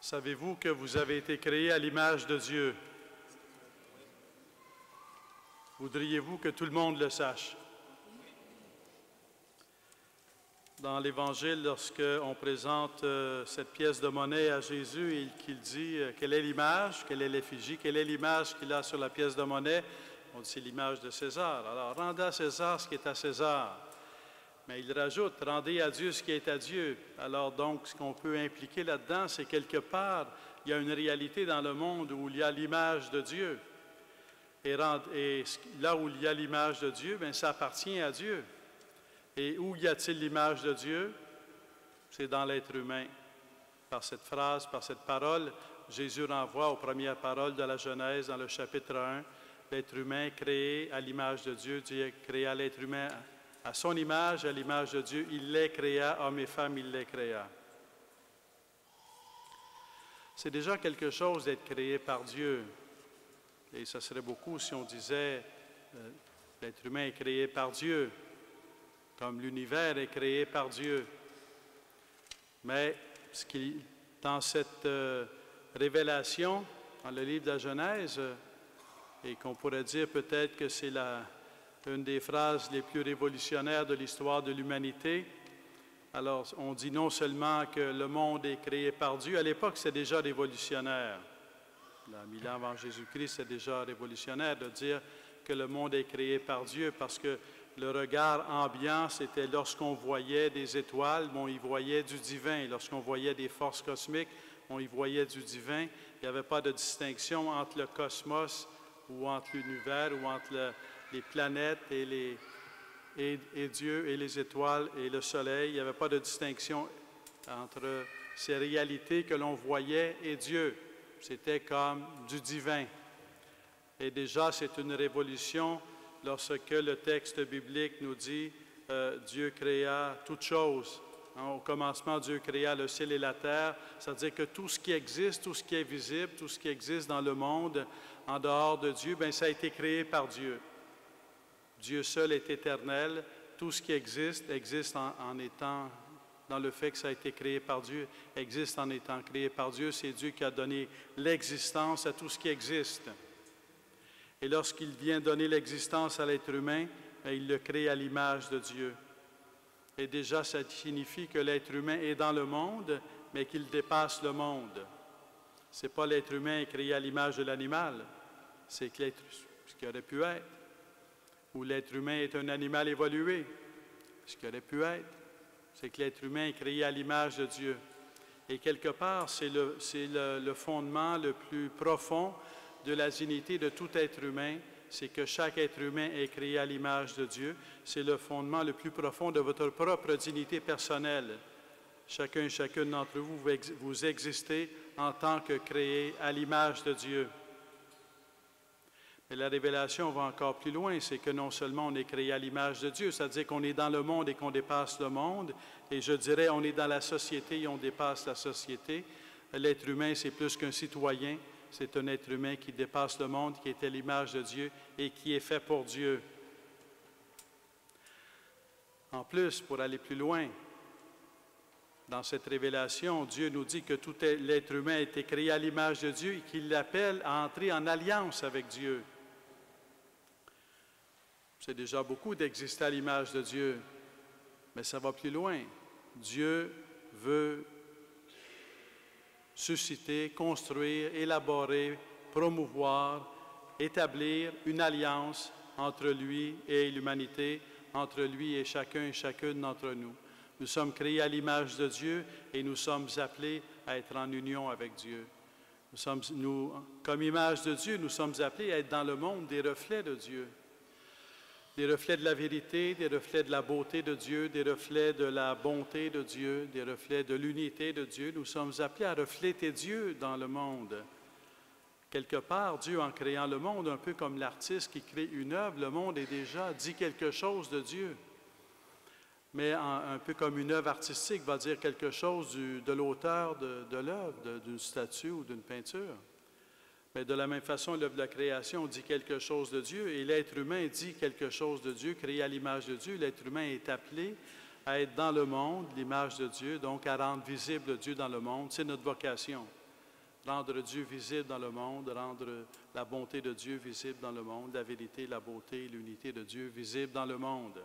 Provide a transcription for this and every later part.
Savez-vous que vous avez été créés à l'image de Dieu? Voudriez-vous que tout le monde le sache? Dans l'Évangile, lorsqu'on présente cette pièce de monnaie à Jésus et qu'il dit quelle est l'image, quelle est l'effigie, quelle est l'image qu'il a sur la pièce de monnaie, on dit c'est l'image de César. Alors, rendez à César ce qui est à César. Mais il rajoute, rendez à Dieu ce qui est à Dieu. Alors donc, ce qu'on peut impliquer là-dedans, c'est quelque part, il y a une réalité dans le monde où il y a l'image de Dieu. Et là où il y a l'image de Dieu, bien, ça appartient à Dieu. Et où y a-t-il l'image de Dieu? C'est dans l'être humain. Par cette phrase, par cette parole, Jésus renvoie aux premières paroles de la Genèse dans le chapitre 1. L'être humain créé à l'image de Dieu, Dieu a créé à l'être humain à son image, à l'image de Dieu. Il les créa, hommes et femmes, il les créa. C'est déjà quelque chose d'être créé par Dieu. Et ça serait beaucoup si on disait l'être humain est créé par Dieu, comme l'univers est créé par Dieu. Mais dans cette révélation, dans le livre de la Genèse, et qu'on pourrait dire peut-être que c'est une des phrases les plus révolutionnaires de l'histoire de l'humanité. Alors, on dit non seulement que le monde est créé par Dieu, à l'époque, c'est déjà révolutionnaire. Là, 1000 ans avant Jésus-Christ, c'est déjà révolutionnaire de dire que le monde est créé par Dieu, parce que le regard ambiant, c'était lorsqu'on voyait des étoiles, on y voyait du divin. Lorsqu'on voyait des forces cosmiques, on y voyait du divin. Il n'y avait pas de distinction entre le cosmos ou entre l'univers ou entre les planètes et Dieu et les étoiles et le soleil. Il n'y avait pas de distinction entre ces réalités que l'on voyait et Dieu. C'était comme du divin. Et déjà, c'est une révolution lorsque le texte biblique nous dit Dieu créa toutes choses. Au commencement, Dieu créa le ciel et la terre. C'est-à-dire que tout ce qui existe, tout ce qui est visible, tout ce qui existe dans le monde, en dehors de Dieu, bien, ça a été créé par Dieu. Dieu seul est éternel. Tout ce qui existe, existe en étant, dans le fait que ça a été créé par Dieu, existe en étant créé par Dieu. C'est Dieu qui a donné l'existence à tout ce qui existe. Et lorsqu'il vient donner l'existence à l'être humain, il le crée à l'image de Dieu. Et déjà, ça signifie que l'être humain est dans le monde, mais qu'il dépasse le monde. Ce n'est pas l'être humain créé à l'image de l'animal, c'est ce qui aurait pu être. Ou l'être humain est un animal évolué, ce qui aurait pu être. C'est que l'être humain est créé à l'image de Dieu. Et quelque part, c'est le fondement le plus profond de la dignité de tout être humain, c'est que chaque être humain est créé à l'image de Dieu. C'est le fondement le plus profond de votre propre dignité personnelle. Chacun et chacune d'entre vous, vous existez en tant que créé à l'image de Dieu. Mais la révélation va encore plus loin, c'est que non seulement on est créé à l'image de Dieu, c'est-à-dire qu'on est dans le monde et qu'on dépasse le monde, et je dirais on est dans la société et on dépasse la société. L'être humain, c'est plus qu'un citoyen. C'est un être humain qui dépasse le monde, qui est à l'image de Dieu et qui est fait pour Dieu. En plus, pour aller plus loin, dans cette révélation, Dieu nous dit que tout l'être humain a été créé à l'image de Dieu et qu'il l'appelle à entrer en alliance avec Dieu. C'est déjà beaucoup d'exister à l'image de Dieu, mais ça va plus loin. Dieu veut susciter, construire, élaborer, promouvoir, établir une alliance entre lui et l'humanité, entre lui et chacun et chacune d'entre nous. Nous sommes créés à l'image de Dieu et nous sommes appelés à être en union avec Dieu. Comme image de Dieu, nous sommes appelés à être dans le monde des reflets de Dieu. Des reflets de la vérité, des reflets de la beauté de Dieu, des reflets de la bonté de Dieu, des reflets de l'unité de Dieu. Nous sommes appelés à refléter Dieu dans le monde. Quelque part, Dieu, en créant le monde, un peu comme l'artiste qui crée une œuvre, le monde est déjà dit quelque chose de Dieu. Mais un peu comme une œuvre artistique va dire quelque chose de l'auteur de l'œuvre, d'une statue ou d'une peinture. Mais de la même façon, l'œuvre de la création dit quelque chose de Dieu et l'être humain dit quelque chose de Dieu, créé à l'image de Dieu. L'être humain est appelé à être dans le monde, l'image de Dieu, donc à rendre visible Dieu dans le monde. C'est notre vocation. rendre Dieu visible dans le monde, rendre la bonté de Dieu visible dans le monde, la vérité, la beauté, l'unité de Dieu visible dans le monde.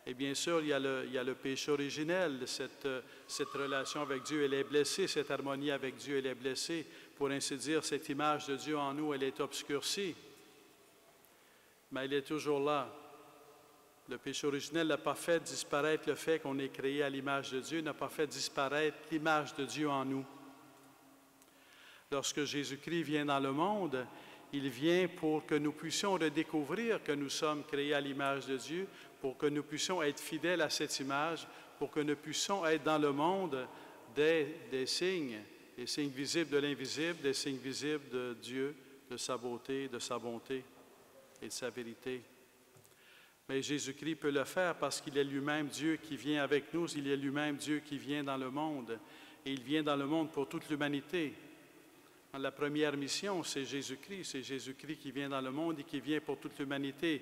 Et bien sûr, il y a le péché originel, cette relation avec Dieu, elle est blessée, cette harmonie avec Dieu, elle est blessée. Pour ainsi dire, cette image de Dieu en nous, elle est obscurcie, mais elle est toujours là. Le péché originel n'a pas fait disparaître le fait qu'on est créé à l'image de Dieu, n'a pas fait disparaître l'image de Dieu en nous. Lorsque Jésus-Christ vient dans le monde, il vient pour que nous puissions redécouvrir que nous sommes créés à l'image de Dieu, pour que nous puissions être fidèles à cette image, pour que nous puissions être dans le monde des signes visibles de l'invisible, des signes visibles de Dieu, de sa beauté, de sa bonté et de sa vérité. Mais Jésus-Christ peut le faire parce qu'il est lui-même Dieu qui vient avec nous, il est lui-même Dieu qui vient dans le monde, et il vient dans le monde pour toute l'humanité. La première mission, c'est Jésus-Christ qui vient dans le monde et qui vient pour toute l'humanité.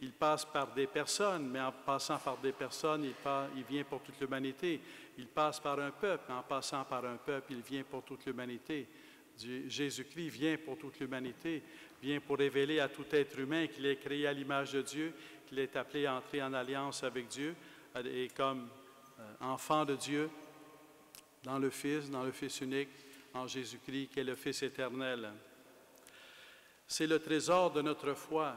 Il passe par des personnes, mais en passant par des personnes, il vient pour toute l'humanité. Il passe par un peuple, mais en passant par un peuple, il vient pour toute l'humanité. Jésus-Christ vient pour toute l'humanité, vient pour révéler à tout être humain qu'il est créé à l'image de Dieu, qu'il est appelé à entrer en alliance avec Dieu, et comme enfant de Dieu, dans le Fils unique, en Jésus-Christ, qui est le Fils éternel. C'est le trésor de notre foi.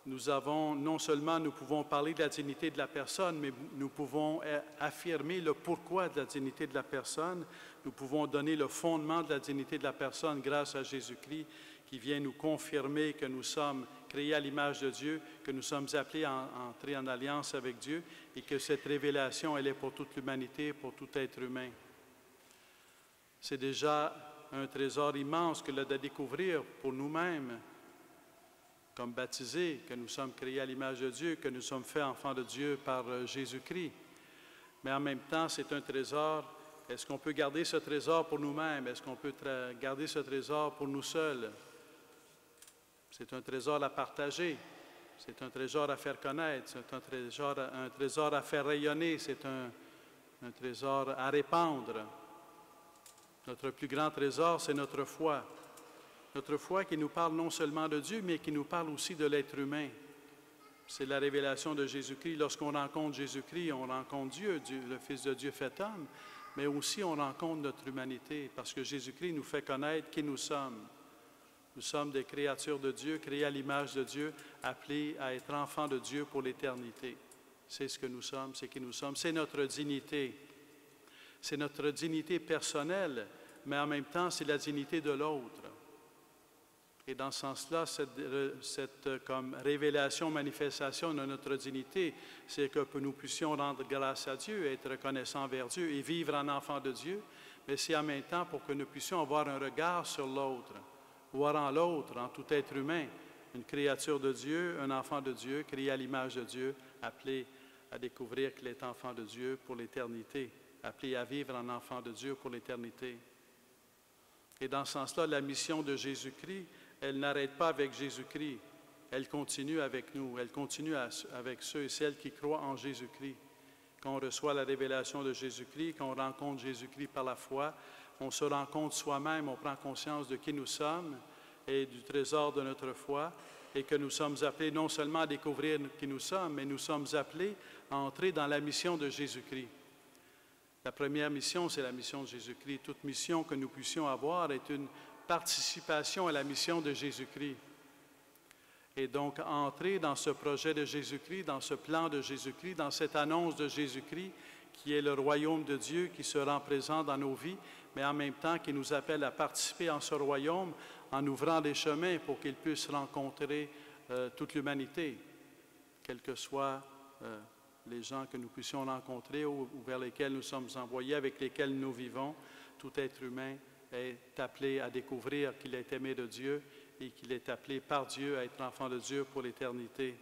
Non seulement nous pouvons parler de la dignité de la personne, mais nous pouvons affirmer le pourquoi de la dignité de la personne. Nous pouvons donner le fondement de la dignité de la personne grâce à Jésus-Christ, qui vient nous confirmer que nous sommes créés à l'image de Dieu, que nous sommes appelés à entrer en alliance avec Dieu et que cette révélation, elle est pour toute l'humanité, pour tout être humain. C'est déjà un trésor immense que de découvrir pour nous-mêmes, comme baptisés, que nous sommes créés à l'image de Dieu, que nous sommes faits enfants de Dieu par Jésus-Christ. Mais en même temps, c'est un trésor. Est-ce qu'on peut garder ce trésor pour nous-mêmes? Est-ce qu'on peut garder ce trésor pour nous seuls? C'est un trésor à partager. C'est un trésor à faire connaître. C'est un trésor à faire rayonner. C'est un trésor à répandre. Notre plus grand trésor, c'est notre foi. Notre foi qui nous parle non seulement de Dieu, mais qui nous parle aussi de l'être humain. C'est la révélation de Jésus-Christ. Lorsqu'on rencontre Jésus-Christ, on rencontre Dieu, le Fils de Dieu fait homme, mais aussi on rencontre notre humanité, parce que Jésus-Christ nous fait connaître qui nous sommes. Nous sommes des créatures de Dieu, créées à l'image de Dieu, appelés à être enfants de Dieu pour l'éternité. C'est ce que nous sommes, c'est qui nous sommes. C'est notre dignité. C'est notre dignité personnelle, mais en même temps, c'est la dignité de l'autre. Et dans ce sens-là, cette comme révélation, manifestation de notre dignité, c'est que nous puissions rendre grâce à Dieu, être reconnaissants envers Dieu et vivre en enfant de Dieu, mais c'est en même temps pour que nous puissions avoir un regard sur l'autre, voir en l'autre, en tout être humain, une créature de Dieu, un enfant de Dieu, créé à l'image de Dieu, appelé à découvrir qu'il est enfant de Dieu pour l'éternité, appelé à vivre en enfant de Dieu pour l'éternité. Et dans ce sens-là, la mission de Jésus-Christ, elle n'arrête pas avec Jésus-Christ, elle continue avec nous, elle continue avec ceux et celles qui croient en Jésus-Christ. Quand on reçoit la révélation de Jésus-Christ, quand on rencontre Jésus-Christ par la foi, on se rencontre soi-même, on prend conscience de qui nous sommes et du trésor de notre foi, et que nous sommes appelés non seulement à découvrir qui nous sommes, mais nous sommes appelés à entrer dans la mission de Jésus-Christ. La première mission, c'est la mission de Jésus-Christ. Toute mission que nous puissions avoir est une participation à la mission de Jésus-Christ. Et donc, entrer dans ce projet de Jésus-Christ, dans ce plan de Jésus-Christ, dans cette annonce de Jésus-Christ, qui est le royaume de Dieu qui se rend présent dans nos vies, mais en même temps qui nous appelle à participer en ce royaume en ouvrant des chemins pour qu'il puisse rencontrer toute l'humanité, quels que soient les gens que nous puissions rencontrer ou vers lesquels nous sommes envoyés, avec lesquels nous vivons. Tout être humain est appelé à découvrir qu'il est aimé de Dieu et qu'il est appelé par Dieu à être enfant de Dieu pour l'éternité.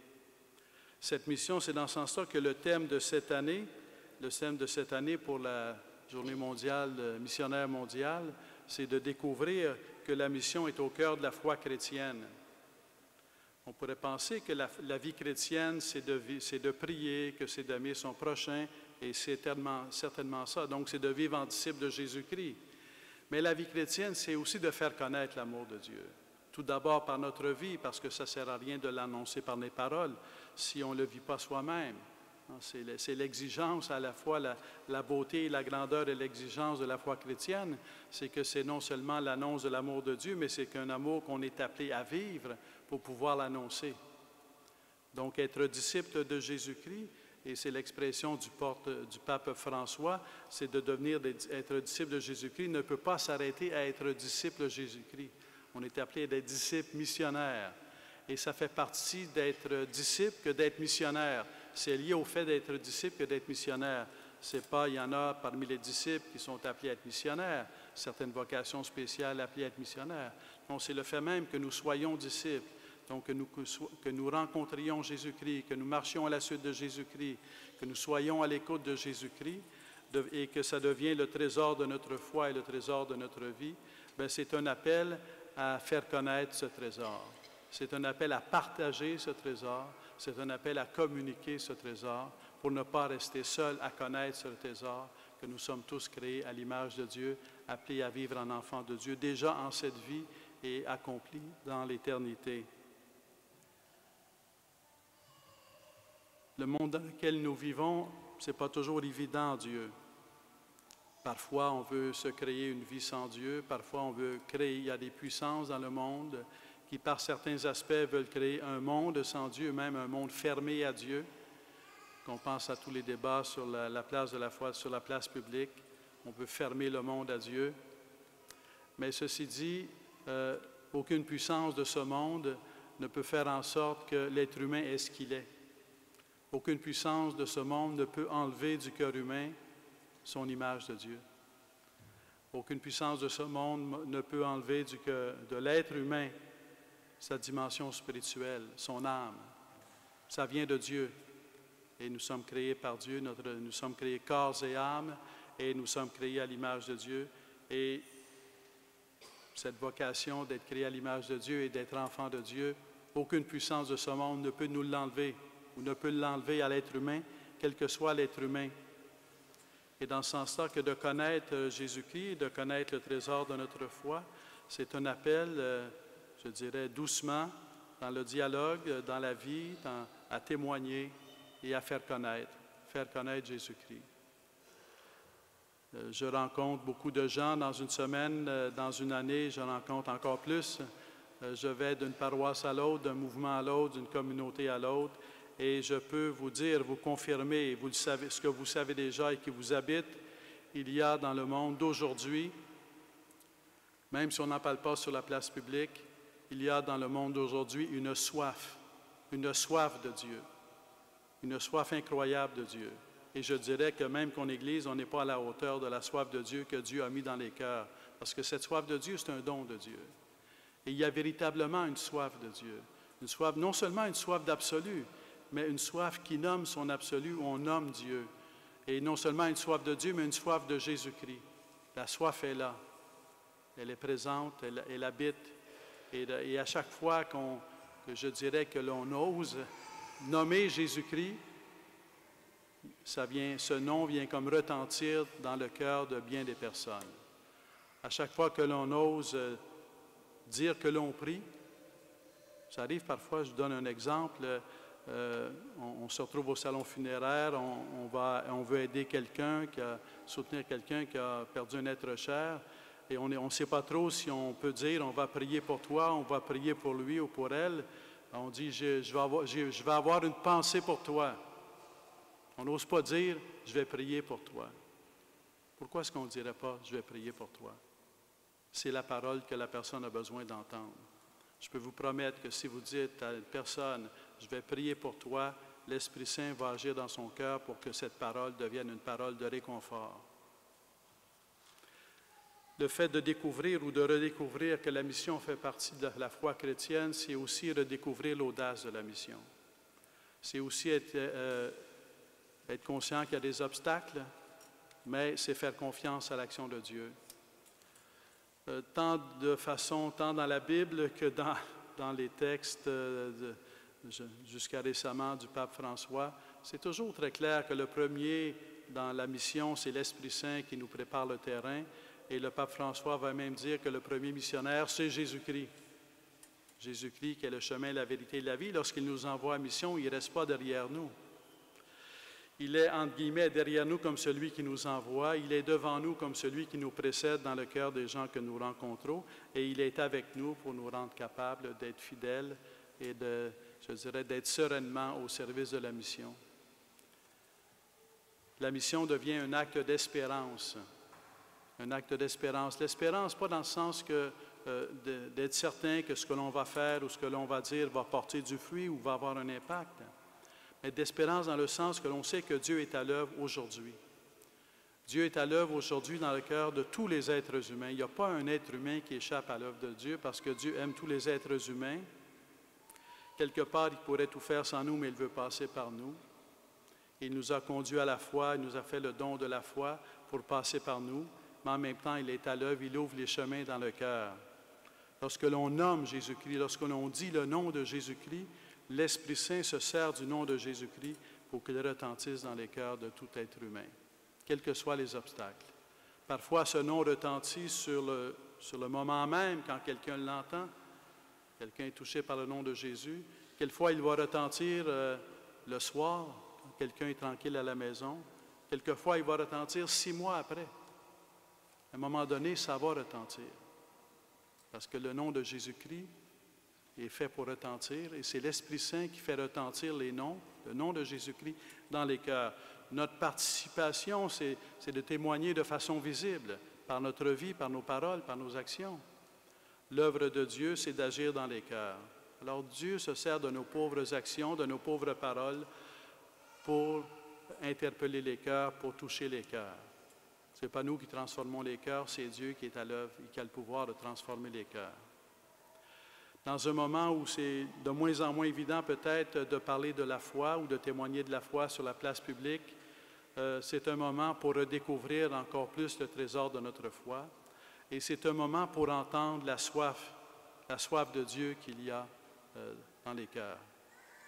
Cette mission, c'est dans ce sens-là que le thème de cette année pour la Journée mondiale, missionnaire mondiale, c'est de découvrir que la mission est au cœur de la foi chrétienne. On pourrait penser que la vie chrétienne, c'est de prier, que c'est d'aimer son prochain, et c'est certainement ça. Donc, c'est de vivre en disciple de Jésus-Christ. Mais la vie chrétienne, c'est aussi de faire connaître l'amour de Dieu. Tout d'abord par notre vie, parce que ça ne sert à rien de l'annoncer par les paroles si on ne le vit pas soi-même. C'est l'exigence, à la fois la beauté et la grandeur et l'exigence de la foi chrétienne. C'est que c'est non seulement l'annonce de l'amour de Dieu, mais c'est qu'un amour qu'on est appelé à vivre pour pouvoir l'annoncer. Donc, être disciple de Jésus-Christ, et c'est l'expression du pape François, c'est de être disciple de Jésus-Christ, ne peut pas s'arrêter à être disciple de Jésus-Christ. On est appelé à être disciple missionnaire. Et ça fait partie d'être disciple que d'être missionnaire. C'est lié au fait d'être disciple que d'être missionnaire. C'est pas, il y en a parmi les disciples qui sont appelés à être missionnaires, certaines vocations spéciales appelées à être missionnaires. Donc, c'est le fait même que nous soyons disciples, donc que nous rencontrions Jésus-Christ, que nous marchions à la suite de Jésus-Christ, que nous soyons à l'écoute de Jésus-Christ et que ça devienne le trésor de notre foi et le trésor de notre vie, bien, c'est un appel à faire connaître ce trésor. C'est un appel à partager ce trésor. C'est un appel à communiquer ce trésor pour ne pas rester seul à connaître ce trésor, que nous sommes tous créés à l'image de Dieu, appelés à vivre en enfants de Dieu, déjà en cette vie et accomplis dans l'éternité. Le monde dans lequel nous vivons, ce n'est pas toujours évident, Dieu. Parfois, on veut se créer une vie sans Dieu. Parfois, on veut créer, il y a des puissances dans le monde qui, par certains aspects, veulent créer un monde sans Dieu, même un monde fermé à Dieu. Qu'on pense à tous les débats sur la place de la foi, sur la place publique. On veut fermer le monde à Dieu. Mais ceci dit, aucune puissance de ce monde ne peut faire en sorte que l'être humain est ce qu'il est. Aucune puissance de ce monde ne peut enlever du cœur humain son image de Dieu. Aucune puissance de ce monde ne peut enlever de l'être humain sa dimension spirituelle, son âme. Ça vient de Dieu. Et nous sommes créés par Dieu, nous sommes créés corps et âme, et nous sommes créés à l'image de Dieu. Et cette vocation d'être créé à l'image de Dieu et d'être enfant de Dieu, aucune puissance de ce monde ne peut nous l'enlever, ou ne peut l'enlever à l'être humain, quel que soit l'être humain. Et dans ce sens-là, que de connaître Jésus-Christ, de connaître le trésor de notre foi, c'est un appel, je dirais, doucement, dans le dialogue, dans la vie, à témoigner et à faire connaître Jésus-Christ. Je rencontre beaucoup de gens dans une semaine, dans une année, je rencontre encore plus. Je vais d'une paroisse à l'autre, d'un mouvement à l'autre, d'une communauté à l'autre. Et je peux vous dire, vous confirmer, vous le savez, ce que vous savez déjà et qui vous habite, il y a dans le monde d'aujourd'hui, même si on n'en parle pas sur la place publique, il y a dans le monde d'aujourd'hui une soif de Dieu, une soif incroyable de Dieu. Et je dirais que même qu'en Église, on n'est pas à la hauteur de la soif de Dieu que Dieu a mis dans les cœurs, parce que cette soif de Dieu, c'est un don de Dieu. Et il y a véritablement une soif de Dieu, une soif, non seulement une soif d'absolu, mais une soif qui nomme son absolu, où on nomme Dieu. Et non seulement une soif de Dieu, mais une soif de Jésus-Christ. La soif est là. Elle est présente, elle habite. Et à chaque fois que je dirais que l'on ose nommer Jésus-Christ, ce nom vient comme retentir dans le cœur de bien des personnes. À chaque fois que l'on ose dire que l'on prie, ça arrive parfois, je vous donne un exemple, on se retrouve au salon funéraire, on veut aider quelqu'un, soutenir quelqu'un qui a perdu un être cher, et on ne sait pas trop si on peut dire, on va prier pour toi, on va prier pour lui ou pour elle. On dit, je vais avoir une pensée pour toi. On n'ose pas dire, je vais prier pour toi. Pourquoi est-ce qu'on ne dirait pas, je vais prier pour toi? C'est la parole que la personne a besoin d'entendre. Je peux vous promettre que si vous dites à une personne, je vais prier pour toi, l'Esprit Saint va agir dans son cœur pour que cette parole devienne une parole de réconfort. Le fait de découvrir ou de redécouvrir que la mission fait partie de la foi chrétienne, c'est aussi redécouvrir l'audace de la mission. C'est aussi être conscient qu'il y a des obstacles, mais c'est faire confiance à l'action de Dieu. Tant dans la Bible que dans les textes jusqu'à récemment du pape François, c'est toujours très clair que le premier dans la mission, c'est l'Esprit Saint qui nous prépare le terrain, Et le pape François va même dire que le premier missionnaire, c'est Jésus-Christ. Jésus-Christ qui est le chemin, la vérité et la vie. Lorsqu'il nous envoie en mission, il ne reste pas derrière nous. Il est, entre guillemets, derrière nous comme celui qui nous envoie. Il est devant nous comme celui qui nous précède dans le cœur des gens que nous rencontrons. Et il est avec nous pour nous rendre capables d'être fidèles et d'être sereinement au service de la mission. La mission devient un acte d'espérance. Un acte d'espérance. L'espérance, pas dans le sens d'être certain que ce que l'on va faire ou ce que l'on va dire va porter du fruit ou va avoir un impact, mais d'espérance dans le sens que l'on sait que Dieu est à l'œuvre aujourd'hui. Dieu est à l'œuvre aujourd'hui dans le cœur de tous les êtres humains. Il n'y a pas un être humain qui échappe à l'œuvre de Dieu parce que Dieu aime tous les êtres humains. Quelque part, il pourrait tout faire sans nous, mais il veut passer par nous. Il nous a conduits à la foi, il nous a fait le don de la foi pour passer par nous, mais en même temps, il est à l'œuvre, il ouvre les chemins dans le cœur. Lorsque l'on nomme Jésus-Christ, lorsque l'on dit le nom de Jésus-Christ, l'Esprit Saint se sert du nom de Jésus-Christ pour qu'il retentisse dans les cœurs de tout être humain, quels que soient les obstacles. Parfois, ce nom retentit sur le moment même quand quelqu'un l'entend. Quelqu'un est touché par le nom de Jésus. Quelquefois, il va retentir le soir, quand quelqu'un est tranquille à la maison. Quelquefois, il va retentir 6 mois après. À un moment donné, ça va retentir. Parce que le nom de Jésus-Christ est fait pour retentir, et c'est l'Esprit Saint qui fait retentir les noms, le nom de Jésus-Christ, dans les cœurs. Notre participation, c'est de témoigner de façon visible, par notre vie, par nos paroles, par nos actions. L'œuvre de Dieu, c'est d'agir dans les cœurs. Alors Dieu se sert de nos pauvres actions, de nos pauvres paroles, pour interpeller les cœurs, pour toucher les cœurs. Ce n'est pas nous qui transformons les cœurs, c'est Dieu qui est à l'œuvre et qui a le pouvoir de transformer les cœurs. Dans un moment où c'est de moins en moins évident peut-être de parler de la foi ou de témoigner de la foi sur la place publique, c'est un moment pour redécouvrir encore plus le trésor de notre foi. Et c'est un moment pour entendre la soif de Dieu qu'il y a dans les cœurs.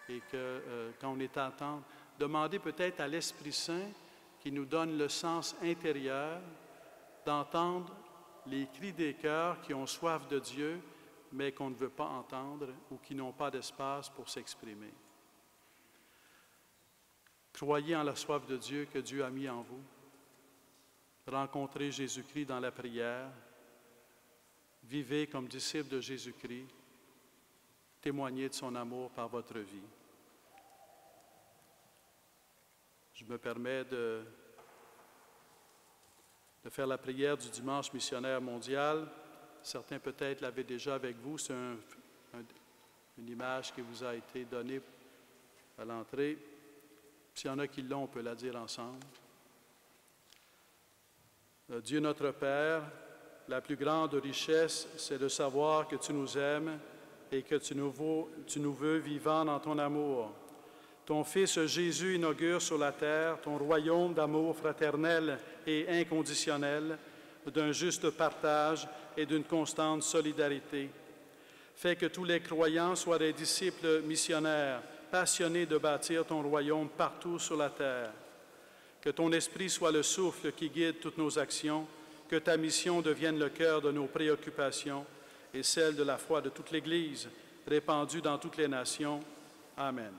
Et que quand on est à entendre, demander peut-être à l'Esprit Saint qui nous donne le sens intérieur d'entendre les cris des cœurs qui ont soif de Dieu, mais qu'on ne veut pas entendre ou qui n'ont pas d'espace pour s'exprimer. Croyez en la soif de Dieu que Dieu a mis en vous. Rencontrez Jésus-Christ dans la prière. Vivez comme disciples de Jésus-Christ. Témoignez de son amour par votre vie. Je me permets de faire la prière du dimanche missionnaire mondial. Certains peut-être l'avaient déjà avec vous. C'est une image qui vous a été donnée à l'entrée. S'il y en a qui l'ont, on peut la dire ensemble. Dieu notre Père, la plus grande richesse, c'est de savoir que tu nous aimes et que tu nous veux vivants dans ton amour. Ton Fils Jésus inaugure sur la terre ton royaume d'amour fraternel et inconditionnel, d'un juste partage et d'une constante solidarité. Fais que tous les croyants soient des disciples missionnaires, passionnés de bâtir ton royaume partout sur la terre. Que ton esprit soit le souffle qui guide toutes nos actions, que ta mission devienne le cœur de nos préoccupations et celle de la foi de toute l'Église, répandue dans toutes les nations. Amen.